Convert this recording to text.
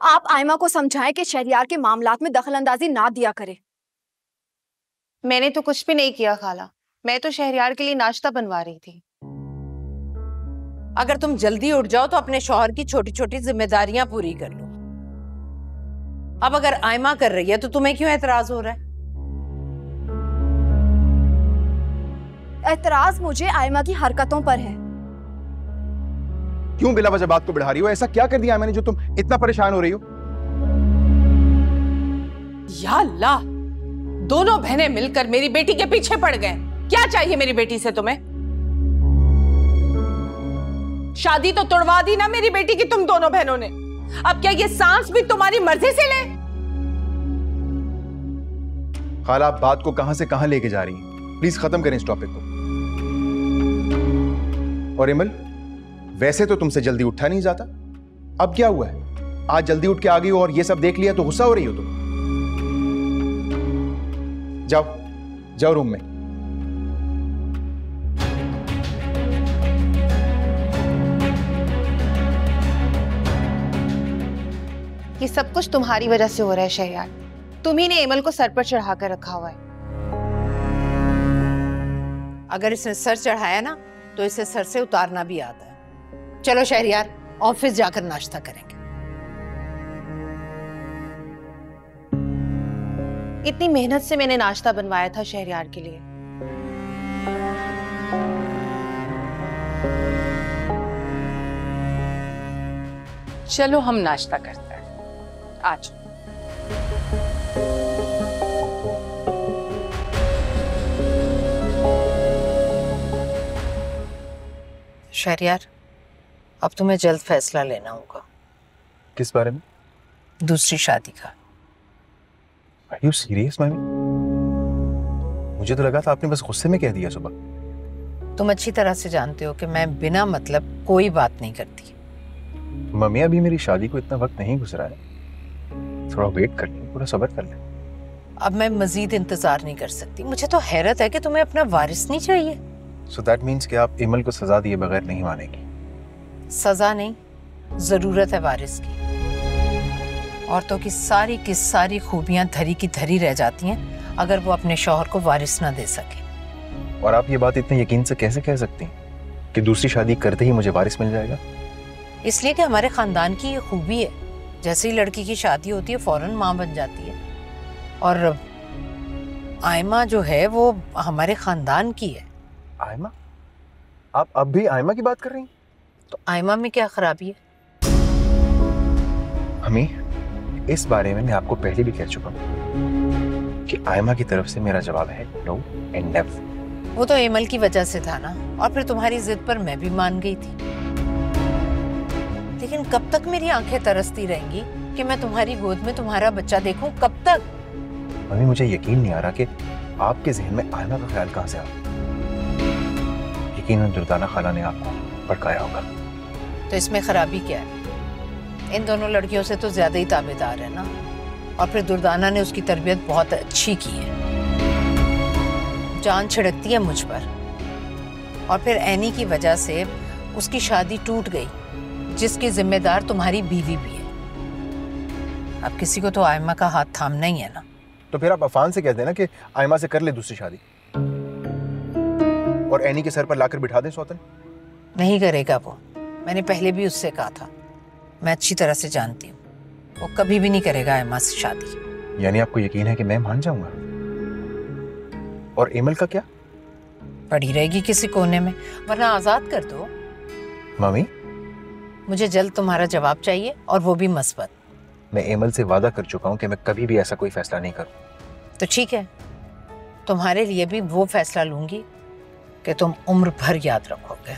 आप आयमा को समझाएं कि शहरियार के मामलात में दखल अंदाजी ना दिया करे। मैंने तो कुछ भी नहीं किया खाला, मैं तो शहरियार के लिए नाश्ता बनवा रही थी। अगर तुम जल्दी उठ जाओ तो अपने शौहर की छोटी छोटी जिम्मेदारियां पूरी कर लो। अब अगर आयमा कर रही है तो तुम्हें क्यों एतराज हो रहा है? एतराज मुझे आयमा की हरकतों पर है। क्यों बिला वजह बात को बढ़ा रही हो? ऐसा क्या कर दिया मैंने जो तुम इतना परेशान हो रही हो? या अल्लाह, दोनों बहनें मिलकर मेरी बेटी के पीछे पड़ गए। क्या चाहिए मेरी बेटी से तुम्हें? शादी तो तोड़वा दी ना मेरी बेटी की तुम दोनों बहनों ने। अब क्या ये सांस भी तुम्हारी मर्जी से ले? खाला, आप बात को कहां से कहां लेके जा रही हैं? प्लीज खत्म करें इस टॉपिक को। और इमल, वैसे तो तुमसे जल्दी उठा नहीं जाता, अब क्या हुआ है? आज जल्दी उठ के आ गई हो और ये सब देख लिया तो गुस्सा हो रही हो तुम? जाओ जाओ रूम में। ये सब कुछ तुम्हारी वजह से हो रहा है शहरियार। तुम्ही ने एमल को सर पर चढ़ाकर रखा हुआ है। अगर इसने सर चढ़ाया ना तो इसे सर से उतारना भी आता है। चलो शहरियार, ऑफिस जाकर नाश्ता करेंगे। इतनी मेहनत से मैंने नाश्ता बनवाया था शहरियार के लिए। चलो हम नाश्ता करते हैं, आज। शहरियार, अब तुम्हें जल्द फैसला लेना होगा। किस बारे में? दूसरी शादी का। Are you serious, मामी? मुझे तो लगा था आपने बस गुस्से में कह दिया सुबह। तुम अच्छी तरह से जानते हो कि मैं बिना मतलब कोई बात नहीं करती। मम्मी, अभी मेरी शादी को इतना वक्त नहीं गुजरा है, थोड़ा वेट कर लें, थोड़ा सब्र कर लें। अब मैं मजीद इंतजार नहीं कर सकती। मुझे तो हैरत है कि तुम्हें अपना वारिस नहीं चाहिए। So that means कि आप इमल को सजा दिए बगैर नहीं मानेंगी? सजा नहीं, जरूरत है वारिस की। औरतों की सारी खूबियां धरी की धरी रह जाती हैं अगर वो अपने शौहर को वारिस ना दे सके। और आप ये बात इतने यकीन से कैसे कह सकती हैं कि दूसरी शादी करते ही मुझे वारिस मिल जाएगा? इसलिए कि हमारे खानदान की ये खूबी है, जैसे ही लड़की की शादी होती है फौरन माँ बन जाती है। और आयमा जो है वो हमारे खानदान की है। आयमा? आप अब भी आयमा की बात कर रही हैं? तो आयमा में क्या खराबी है? हमी, इस बारे में मैं आपको पहले भी कह चुका हूँ कि आयमा की तरफ से मेरा जवाब है नो एंड नेवर। वो तो एमल की वजह से था ना, और फिर तुम्हारी जिद पर मैं भी मान गई थी। लेकिन कब तक मेरी आंखें तरसती रहेंगी कि मैं तुम्हारी गोद में तुम्हारा बच्चा देखूं? कब तक? मम्मी, मुझे यकीन नहीं आ रहा कि आपके जहन में आयमा का ख्याल कहां से आ गया। यकीनन दुर्दाना खाला ने आपको भड़काया होगा। तो इसमें खराबी क्या है? इन दोनों लड़कियों से तो ज्यादा ही ताबेदार है ना। और फिर दुर्दाना ने उसकी तरबियत बहुत अच्छी की है। जान छिड़कती है मुझ पर। और फिर एनी की वजह से उसकी शादी टूट गई, जिसकी जिम्मेदार तुम्हारी बीवी भी है। अब किसी को तो आयमा का हाथ थामना ही है ना। तो फिर आप अफान से कह देना कि आयमा से कर ले दूसरी शादी और एनी के सर पर लाकर बिठा दें सौतन। नहीं करेगा वो। मैंने पहले भी उससे कहा था। मैं अच्छी तरह से जानती हूँ, वो कभी भी नहीं करेगा आयमा से शादी। यानी आपको यकीन है कि मैं मान जाऊंगा? और एमल का क्या? पड़ी रहेगी किसी कोने में, वरना आजाद कर दो। मम्मी, मुझे जल्द तुम्हारा जवाब चाहिए, और वो भी मस्बत। मैं एमल से वादा कर चुका हूँ कि मैं कभी भी ऐसा कोई फैसला नहीं करूँ। तो ठीक है, तुम्हारे लिए भी वो फैसला लूंगी कि तुम उम्र भर याद रखोगे।